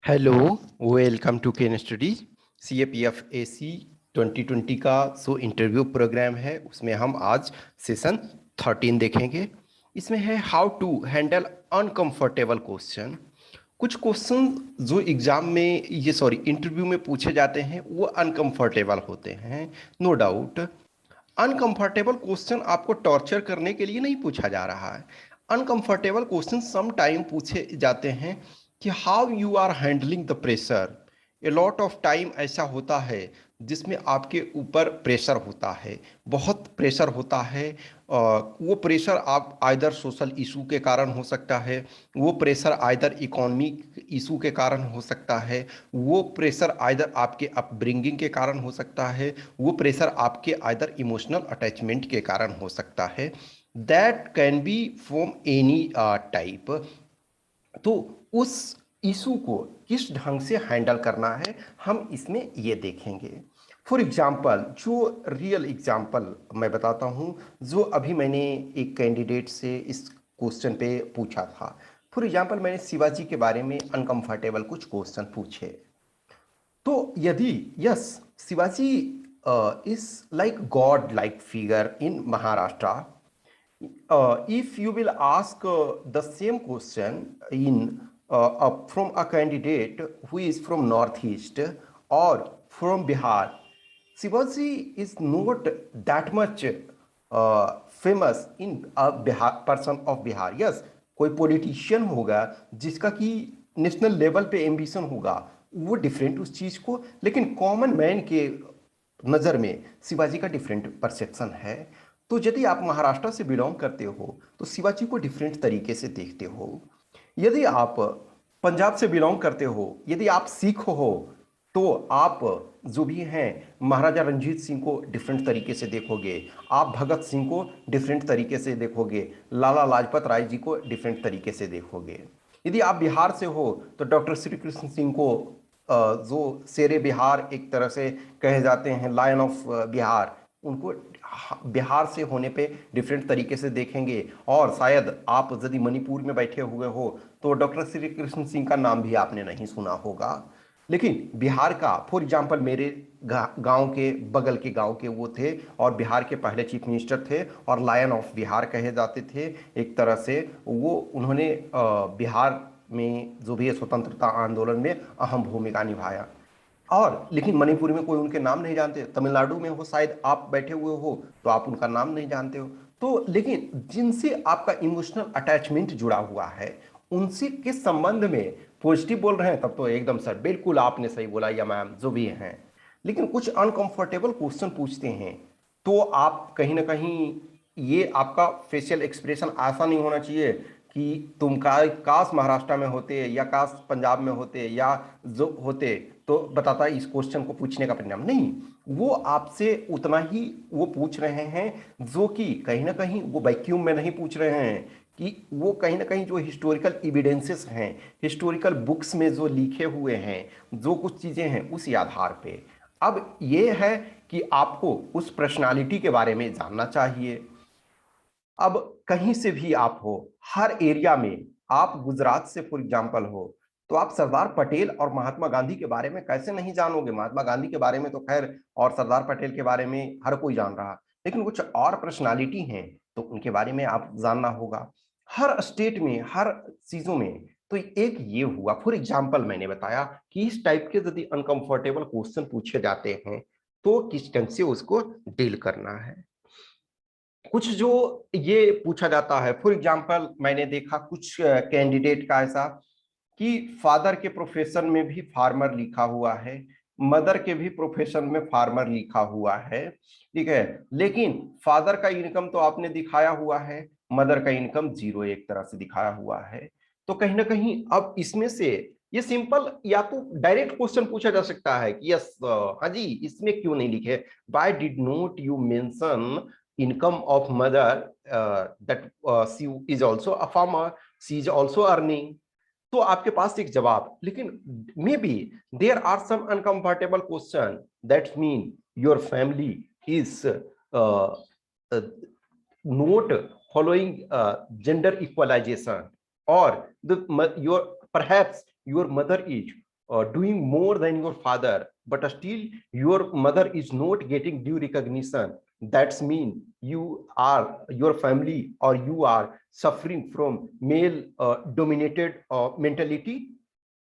Hello, welcome to Ken Study. CAPF AC 2020 का interview programme है, उसमें हम आज सेशन 13 देखेंगे। इसमें है how to handle uncomfortable question. कुछ क्वेश्चन जो एग्जाम में इंटरव्यू में पूछे जाते हैं वो अनकंफर्टेबल होते हैं, नो डाउट। अनकंफर्टेबल क्वेश्चन आपको टॉर्चर करने के लिए नहीं पूछा जा रहा है। अनकंफर्टेबल क्वेश्चन सम टाइम पूछे जाते हैं कि how you are handling the pressure. A lot of time ऐसा होता है जिसमें आपके ऊपर प्रेशर होता है, बहुत प्रेशर होता है। वो प्रेशर आप आइदर सोशल इशू के कारण हो सकता है, वो प्रेशर आइदर इकोनॉमिक इशू के कारण हो सकता है, वो प्रेशर आइदर आपके अपब्रिंगिंग के कारण हो सकता है, वो प्रेशर आपके आइदर इमोशनल अटैचमेंट के कारण हो सकता है। That can be from any type. तो उस इशू को किस ढंग से हैंडल करना है हम इसमें ये देखेंगे। फॉर एग्जाम्पल, जो रियल एग्जाम्पल मैं बताता हूँ, जो अभी मैंने एक कैंडिडेट से इस क्वेश्चन पे पूछा था। फॉर एग्जाम्पल, मैंने शिवाजी के बारे में अनकंफर्टेबल कुछ क्वेश्चन पूछे। तो यदि yes, Shivaji is like God like figure in Maharashtra, if you will ask the same question in from a candidate who is from northeast or from Bihar, Shivaji is not that much famous in a Bihar person of Bihar. Yes, कोई politician होगा जिसका कि national level पे ambition होगा, वो different उस चीज को, लेकिन कॉमन मैन के नज़र में शिवाजी का डिफरेंट परसेप्शन है। तो यदि आप महाराष्ट्र से बिलोंग करते हो तो शिवाजी को डिफरेंट तरीके से देखते हो। यदि आप पंजाब से बिलोंग करते हो, यदि आप सिख हो, तो आप जो भी हैं महाराजा रंजीत सिंह को डिफरेंट तरीके से देखोगे, आप भगत सिंह को डिफरेंट तरीके से देखोगे, लाला लाजपत राय जी को डिफरेंट तरीके से देखोगे। यदि आप बिहार से हो तो डॉक्टर श्री कृष्ण सिंह को जो शेरे बिहार एक तरह से कहे जाते हैं, लायन ऑफ बिहार, उनको बिहार से होने पे डिफरेंट तरीके से देखेंगे। और शायद आप यदि मणिपुर में बैठे हुए हो तो डॉक्टर श्री कृष्ण सिंह का नाम भी आपने नहीं सुना होगा। लेकिन बिहार का फॉर एग्जाम्पल, मेरे गांव के बगल के गांव के वो थे और बिहार के पहले चीफ मिनिस्टर थे और लायन ऑफ बिहार कहे जाते थे एक तरह से। वो उन्होंने बिहार में जो भी है स्वतंत्रता आंदोलन में अहम भूमिका निभाया। और लेकिन मणिपुर में कोई उनके नाम नहीं जानते, तमिलनाडु में हो शायद आप बैठे हुए हो तो आप उनका नाम नहीं जानते हो। तो लेकिन जिनसे आपका इमोशनल अटैचमेंट जुड़ा हुआ है, उनसे किस संबंध में पॉजिटिव बोल रहे हैं तब तो एकदम सर बिल्कुल आपने सही बोला या मैम जो भी हैं। लेकिन कुछ अनकंफर्टेबल क्वेश्चन पूछते हैं तो आप कहीं ना कहीं, ये आपका फेशियल एक्सप्रेशन ऐसा नहीं होना चाहिए कि तुम काश महाराष्ट्र में होते या काश पंजाब में होते या जो होते तो बताता इस क्वेश्चन को पूछने का परिणाम नहीं। वो आपसे उतना ही वो पूछ रहे हैं जो कि कहीं ना कहीं वो वैक्यूम में नहीं पूछ रहे हैं, कि वो कहीं ना कहीं जो हिस्टोरिकल एविडेंसेस हैं, हिस्टोरिकल बुक्स में जो लिखे हुए हैं, जो कुछ चीजें हैं उसी आधार पे। अब ये है कि आपको उस पर्सनालिटी के बारे में जानना चाहिए। अब कहीं से भी आप हो, हर एरिया में, आप गुजरात से फॉर एग्जाम्पल हो तो आप सरदार पटेल और महात्मा गांधी के बारे में कैसे नहीं जानोगे। महात्मा गांधी के बारे में तो खैर और सरदार पटेल के बारे में हर कोई जान रहा, लेकिन कुछ और पर्सनालिटी हैं तो उनके बारे में आप जानना होगा। हर स्टेट में, हर चीजों में। तो एक ये हुआ फॉर एग्जाम्पल, मैंने बताया कि इस टाइप के यदि अनकंफर्टेबल क्वेश्चन पूछे जाते हैं तो किस ढंग से उसको डील करना है। कुछ जो ये पूछा जाता है, फॉर एग्जाम्पल मैंने देखा कुछ कैंडिडेट का ऐसा कि फादर के प्रोफेशन में भी फार्मर लिखा हुआ है, मदर के भी प्रोफेशन में फार्मर लिखा हुआ है, ठीक है, लेकिन फादर का इनकम तो आपने दिखाया हुआ है, मदर का इनकम जीरो एक तरह से दिखाया हुआ है। तो कहीं ना कहीं अब इसमें से ये सिंपल या तो डायरेक्ट क्वेश्चन पूछा जा सकता है कि यस हाँ जी, इसमें क्यों नहीं लिखे, why did not you mention income of mother, that she is also a farmer, she is also earning. तो आपके पास एक जवाब। लेकिन maybe there are some uncomfortable question, that mean your family is not following gender equalization, or your perhaps your mother is doing more than your father, but still your mother is not getting due recognition. That's mean your family or you are suffering from male dominated mentality.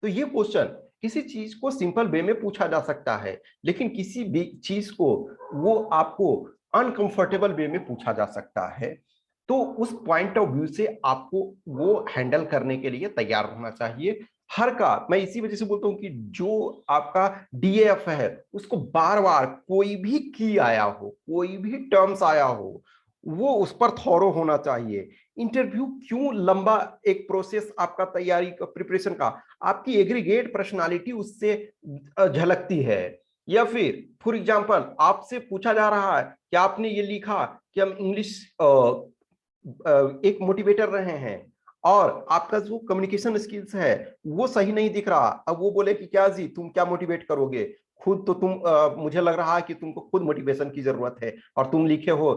तो ये question किसी चीज को simple way में पूछा जा सकता है, लेकिन किसी भी चीज को वो आपको अनकंफर्टेबल वे में पूछा जा सकता है। तो उस पॉइंट ऑफ व्यू से आपको वो हैंडल करने के लिए तैयार होना चाहिए। हर का मैं इसी वजह से बोलता हूं कि जो आपका डीएफ है उसको बार बार कोई भी की आया हो, कोई भी टर्म्स आया हो, वो उस पर थॉरो होना चाहिए। इंटरव्यू क्यों लंबा एक प्रोसेस आपका तैयारी का प्रिपरेशन का, आपकी एग्रीगेट पर्सनालिटी उससे झलकती है। या फिर फॉर एग्जांपल आपसे पूछा जा रहा है कि आपने ये लिखा कि हम इंग्लिश एक मोटिवेटर रहे हैं और आपका जो कम्युनिकेशन स्किल्स है वो सही नहीं दिख रहा। अब वो बोले कि क्या जी तुम क्या मोटिवेट करोगे, खुद तो तुम मुझे लग रहा है कि तुमको खुद मोटिवेशन की जरूरत है और तुम लिखे हो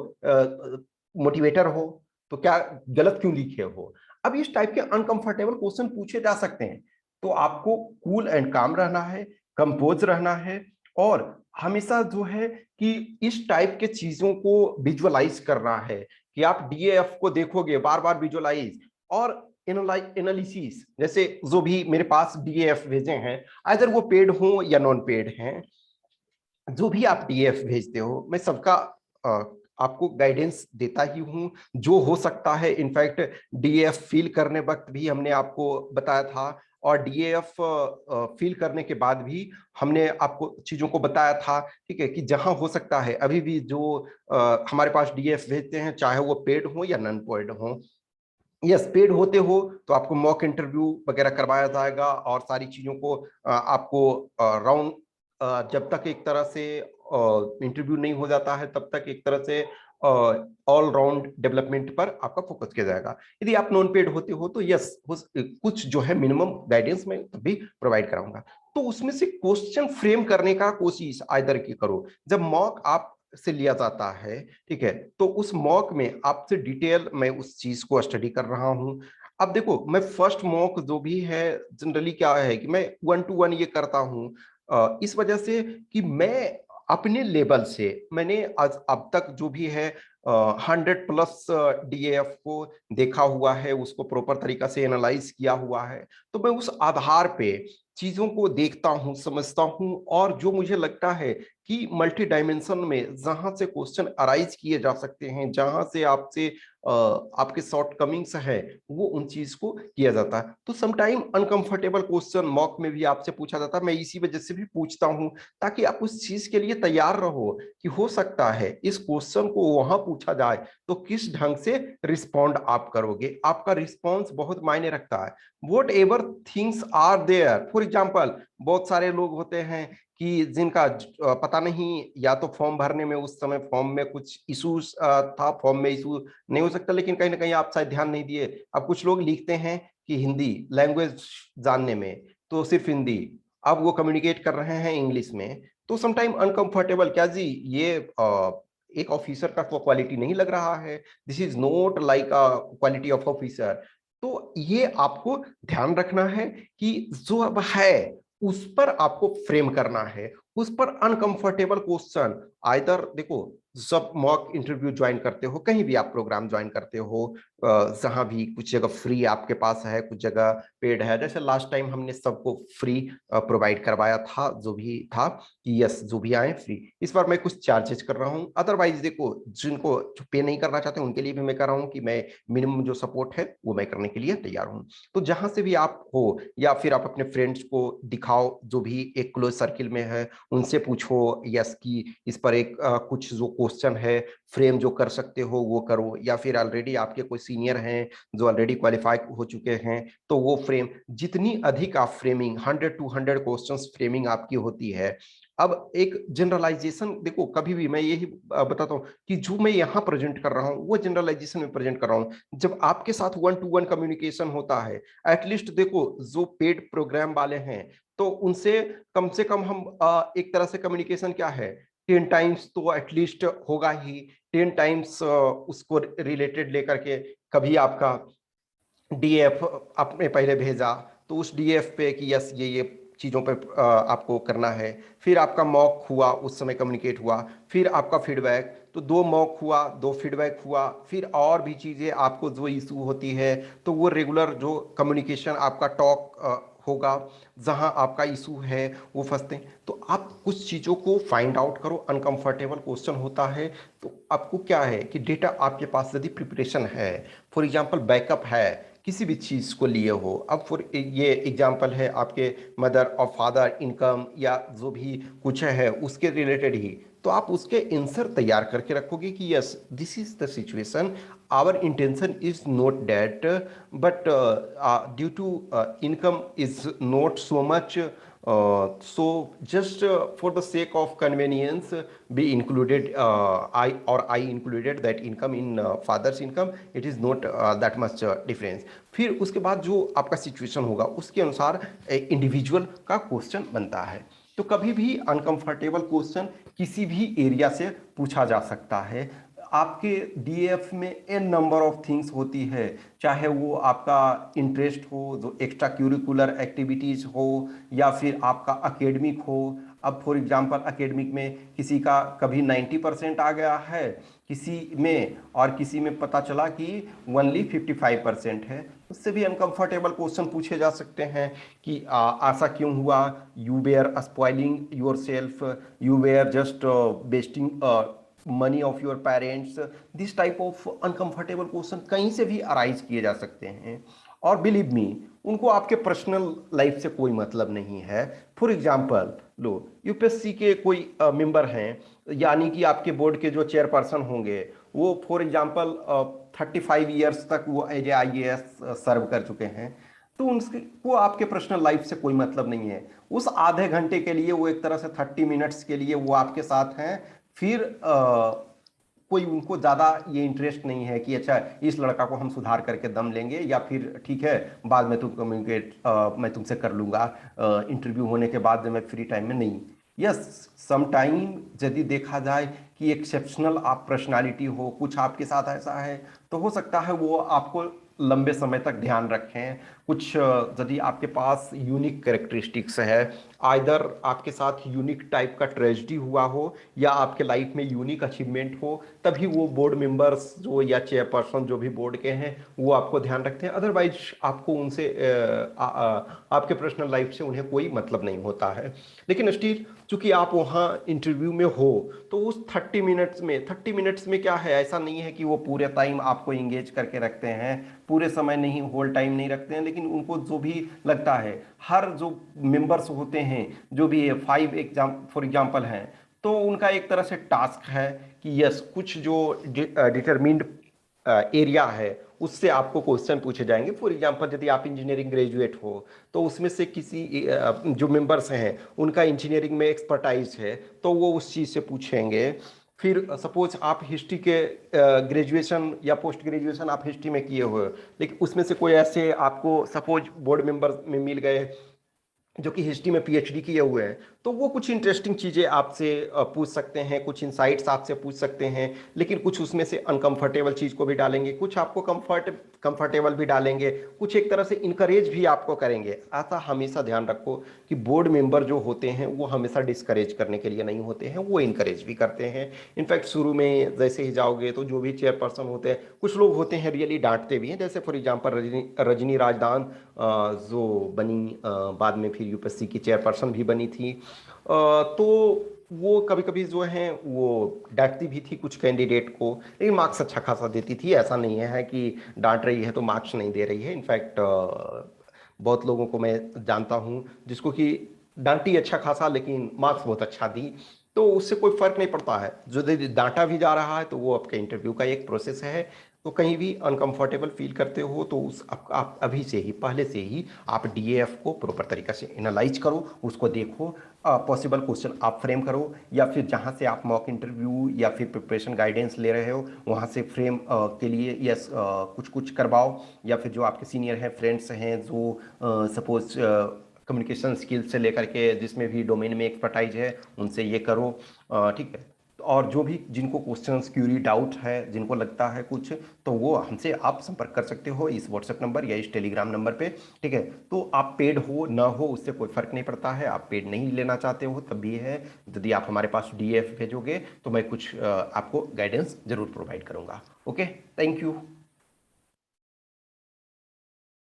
मोटिवेटर हो, तो क्या गलत क्यों लिखे हो। अब इस टाइप के अनकंफर्टेबल क्वेश्चन पूछे जा सकते हैं। तो आपको कूल एंड काम रहना है, कंपोज रहना है और हमेशा जो है कि इस टाइप के चीजों को विजुअलाइज करना है कि आप डीएएफ को देखोगे बार बार विजुअलाइज और एनालिसिस। जैसे जो भी मेरे पास डीएएफ भेजे हैं, अगर वो पेड हो या नॉन पेड हैं, जो भी आप डीएफ भेजते हो मैं सबका आपको गाइडेंस देता ही हूं जो हो सकता है। इनफैक्ट डीएफ फिल करने वक्त भी हमने आपको बताया था और डीएफ फिल करने के बाद भी हमने आपको चीजों को बताया था, ठीक है, कि जहां हो सकता है अभी भी जो हमारे पास डीएफ भेजते हैं चाहे वो पेड हो या नॉन पेड हो, यस पेड होते हो तो आपको मॉक इंटरव्यू वगैरह करवाया जाएगा और सारी चीजों को आपको राउंड जब तक एक तरह से इंटरव्यू नहीं हो जाता है तब तक एक तरह से ऑल राउंड डेवलपमेंट पर आपका फोकस किया जाएगा। यदि आप नॉन पेड होते हो तो यस कुछ जो है मिनिमम गाइडेंस मैं तभी प्रोवाइड कराऊंगा। तो उसमें से क्वेश्चन फ्रेम करने का कोशिश आइदर की करो। जब मॉक आप से लिया जाता है, ठीक है, तो उस मॉक में आपसे डिटेल मैं उस चीज को स्टडी कर रहा हूं। अब देखो मैं फर्स्ट मॉक जो भी है जनरली क्या है कि मैं 1 to 1 ये करता हूं इस वजह से कि मैं अपने लेवल से मैंने आज अब तक जो भी है 100+ डीएएफ को देखा हुआ है, उसको प्रॉपर तरीका से एनालाइज किया हुआ है। तो मैं उस आधार पे चीजों को देखता हूं, समझता हूं और जो मुझे लगता है कि मल्टी डायमेंशन में जहां से क्वेश्चन अराइज किए जा सकते हैं, जहां से आपसे आपके शॉर्ट कमिंग्स है वो उन चीज को किया जाता है। तो समटाइम अनकंफर्टेबल क्वेश्चन मॉक में भी आपसे पूछा जाता है, मैं इसी वजह से भी पूछता हूं ताकि आप उस चीज के लिए तैयार रहो कि हो सकता है इस क्वेश्चन को वहां पूछा जाए तो किस ढंग से रिस्पॉन्ड आप करोगे। आपका रिस्पॉन्स बहुत मायने रखता है। Whatever things are there, for example बहुत सारे लोग होते हैं कि जिनका पता नहीं, या तो फॉर्म भरने में उस समय फॉर्म में कुछ इशूज था, फॉर्म में इशू नहीं हो सकता, लेकिन कहीं ना कहीं आप शायद ध्यान नहीं दिए। अब कुछ लोग लिखते हैं कि हिंदी लैंग्वेज जानने में तो सिर्फ हिंदी, अब वो कम्युनिकेट कर रहे हैं इंग्लिश में, तो समटाइम अनकंफर्टेबल, क्या जी ये एक ऑफिसर का क्वालिटी नहीं लग रहा है, this is not like a quality of officer. तो ये आपको ध्यान रखना है कि जो अब है उस पर आपको फ्रेम करना है, उस पर अनकंफर्टेबल क्वेश्चन आइदर देखो जब मॉक इंटरव्यू ज्वाइन करते हो, कहीं भी आप प्रोग्राम ज्वाइन करते हो, जहां भी कुछ जगह फ्री आपके पास है, कुछ जगह पेड है, जैसे लास्ट टाइम हमने सबको फ्री प्रोवाइड करवाया था, जो भी था कि यस जो भी आए फ्री। इस बार मैं कुछ चार्जेस कर रहा हूँ, अदरवाइज देखो जिनको पे नहीं करना चाहते उनके लिए भी मैं कर रहा हूँ कि मैं मिनिमम जो सपोर्ट है वो मैं करने के लिए तैयार हूँ। तो जहां से भी आप हो या फिर आप अपने फ्रेंड्स को दिखाओ, जो भी एक क्लोज सर्किल में है उनसे पूछो यस की इस पर एक कुछ जो क्वेश्चन है फ्रेम जो कर सकते हो वो करो, या फिर ऑलरेडी आपके कोई सीनियर हैं जो ऑलरेडी क्वालिफाइड हो चुके हैं तो वो फ्रेम, जितनी अधिक आप फ्रेमिंग 100 to 100 क्वेश्चंस फ्रेमिंग आपकी होती है। अब एक जनरलाइजेशन देखो, कभी भी मैं यही बताता हूँ कि जो मैं यहाँ प्रेजेंट कर रहा हूँ वो जनरलाइजेशन में प्रेजेंट कर रहा हूँ। जब आपके साथ 1 to 1 कम्युनिकेशन होता है, एटलीस्ट देखो जो पेड प्रोग्राम वाले हैं तो उनसे कम से कम हम एक तरह से कम्युनिकेशन क्या है 10 टाइम्स तो एटलीस्ट होगा ही। 10 टाइम्स उसको रिलेटेड लेकर के कभी आपका डीएफ आपने पहले भेजा तो उस डीएफ पे कि यस ये चीज़ों पे आपको करना है। फिर आपका मॉक हुआ, उस समय कम्युनिकेट हुआ। फिर आपका फीडबैक, तो 2 मॉक हुआ, 2 फीडबैक हुआ। फिर और भी चीज़ें आपको जो इशू होती है, तो वो रेगुलर जो कम्युनिकेशन आपका टॉक होगा, जहां आपका इशू है वो फंसते हैं। तो आप कुछ चीज़ों को फाइंड आउट करो। अनकंफर्टेबल क्वेश्चन होता है, तो आपको क्या है कि डेटा आपके पास यदि प्रिपरेशन है, फॉर एग्जांपल बैकअप है किसी भी चीज़ को लिए हो। अब फॉर ये एग्जांपल है आपके मदर और फादर इनकम या जो भी कुछ है उसके रिलेटेड ही, तो आप उसके आंसर तैयार करके रखोगे कि yes this is the situation, our intention is not that, but due to income is not so much, so just for the sake of convenience be included, I included that income in father's income, it is not that much difference। फिर उसके बाद जो आपका situation होगा उसके अनुसार individual का question बनता है। तो कभी भी अनकंफर्टेबल क्वेश्चन किसी भी एरिया से पूछा जा सकता है। आपके डीएफ में एन नंबर ऑफ थिंग्स होती है, चाहे वो आपका इंटरेस्ट हो, जो एक्स्ट्रा क्यूरिकुलर एक्टिविटीज हो, या फिर आपका एकेडमिक हो। अब फॉर एग्जांपल एकेडमिक में किसी का कभी 90% आ गया है किसी में, और किसी में पता चला कि ओनली 55% है। उससे भी अनकंफर्टेबल क्वेश्चन पूछे जा सकते हैं कि ऐसा क्यों हुआ, you were spoiling yourself, you were just wasting money of your parents. This type of uncomfortable question कहीं से भी अराइज किए जा सकते हैं, और बिलीव मी उनको आपके पर्सनल लाइफ से कोई मतलब नहीं है। फॉर एग्जाम्पल लो, यूपीएससी के कोई मेंबर हैं, यानी कि आपके बोर्ड के जो चेयरपर्सन होंगे, वो फॉर एग्जाम्पल 35 ईयर्स तक वो एज ए IAS सर्व कर चुके हैं। तो उनसे वो आपके पर्सनल लाइफ से कोई मतलब नहीं है। उस आधे घंटे के लिए वो एक तरह से 30 मिनट्स के लिए वो आपके साथ हैं। फिर कोई उनको ज़्यादा ये इंटरेस्ट नहीं है कि अच्छा इस लड़का को हम सुधार करके दम लेंगे, या फिर ठीक है बाद में तुम कम्युनिकेट मैं तुमसे कर लूँगा इंटरव्यू होने के बाद जब मैं फ्री टाइम में। नहीं, यस सम टाइम यदि देखा जाए कि एक्सेप्शनल आप पर्सनालिटी हो, कुछ आपके साथ ऐसा है, तो हो सकता है वो आपको लंबे समय तक ध्यान रखें। कुछ यदि आपके पास यूनिक कैरेक्टरिस्टिक्स है, आइदर आपके साथ यूनिक टाइप का ट्रेजेडी हुआ हो, या आपके लाइफ में यूनिक अचीवमेंट हो, तभी वो बोर्ड मेंबर्स जो या चेयरपर्सन जो भी बोर्ड के हैं वो आपको ध्यान रखते हैं। अदरवाइज आपको उनसे आपके पर्सनल लाइफ से उन्हें कोई मतलब नहीं होता है। लेकिन स्टिल चूंकि आप वहाँ इंटरव्यू में हो, तो उस 30 मिनट्स में क्या है, ऐसा नहीं है कि वो पूरे टाइम आपको इंगेज करके रखते हैं, पूरे समय नहीं, होल टाइम नहीं रखते हैं। लेकिन उनको जो भी लगता है, हर जो मेंबर्स होते हैं, जो भी 5 फॉर एग्जांपल हैं, तो उनका एक तरह से टास्क है कि यस कुछ जो डिटरमिन्ड एरिया है उससे आपको क्वेश्चन पूछे जाएंगे। फॉर एग्जांपल यदि आप इंजीनियरिंग ग्रेजुएट हो, तो उसमें से किसी जो मेंबर्स हैं उनका इंजीनियरिंग में एक्सपर्टाइज है, तो वो उस चीज़ से पूछेंगे। फिर सपोज आप हिस्ट्री के ग्रेजुएशन या पोस्ट ग्रेजुएशन आप हिस्ट्री में किए हुए हो, लेकिन उसमें से कोई ऐसे आपको सपोज बोर्ड मेंबर में मिल गए जो कि हिस्ट्री में PhD किए हुए हैं, तो वो कुछ इंटरेस्टिंग चीज़ें आपसे पूछ सकते हैं, कुछ इंसाइट्स आपसे पूछ सकते हैं। लेकिन कुछ उसमें से अनकंफर्टेबल चीज़ को भी डालेंगे, कुछ आपको कंफर्टेबल भी डालेंगे, कुछ एक तरह से इनकरेज भी आपको करेंगे। ऐसा हमेशा ध्यान रखो कि बोर्ड मेंबर जो होते हैं वो हमेशा डिस्करेज करने के लिए नहीं होते हैं, वो इनकरेज भी करते हैं। इनफैक्ट शुरू में जैसे ही जाओगे तो जो भी चेयरपर्सन होते हैं, कुछ लोग होते हैं रियली डांटते भी हैं, जैसे फॉर एग्जांपल रजनी राजदान जो बनी बाद में फिर यूपीएससी की चेयरपर्सन भी बनी थी। तो वो कभी कभी जो है वो डांटती भी थी कुछ कैंडिडेट को, लेकिन मार्क्स अच्छा खासा देती थी। ऐसा नहीं है कि डांट रही है तो मार्क्स नहीं दे रही है। इनफैक्ट बहुत लोगों को मैं जानता हूँ जिसको कि डांटी अच्छा खासा लेकिन मार्क्स बहुत अच्छा दी, तो उससे कोई फर्क नहीं पड़ता है। जो डांटा भी जा रहा है तो वो आपके इंटरव्यू का एक प्रोसेस है। तो कहीं भी अनकंफर्टेबल फील करते हो तो उस आप अभी से ही, पहले से ही आप DAF को प्रॉपर तरीका से एनालाइज करो, उसको देखो, पॉसिबल क्वेश्चन आप फ्रेम करो, या फिर जहाँ से आप मॉक इंटरव्यू या फिर प्रिपरेशन गाइडेंस ले रहे हो वहाँ से फ्रेम के लिए यस कुछ कुछ करवाओ, या फिर जो आपके सीनियर हैं, फ्रेंड्स हैं, जो सपोज कम्युनिकेशन स्किल्स से लेकर के जिसमें भी डोमेन में एक्सपर्टाइज है, उनसे ये करो। ठीक है। और जो भी जिनको क्वेश्चंस क्यूरी डाउट है, जिनको लगता है कुछ, तो वो हमसे आप संपर्क कर सकते हो इस व्हाट्सएप नंबर या इस टेलीग्राम नंबर पे। ठीक है, तो आप पेड हो ना हो उससे कोई फर्क नहीं पड़ता है, आप पेड नहीं लेना चाहते हो तब भी है, यदि आप हमारे पास डीएफ भेजोगे तो मैं कुछ आपको गाइडेंस जरूर प्रोवाइड करूंगा। Okay, thank you.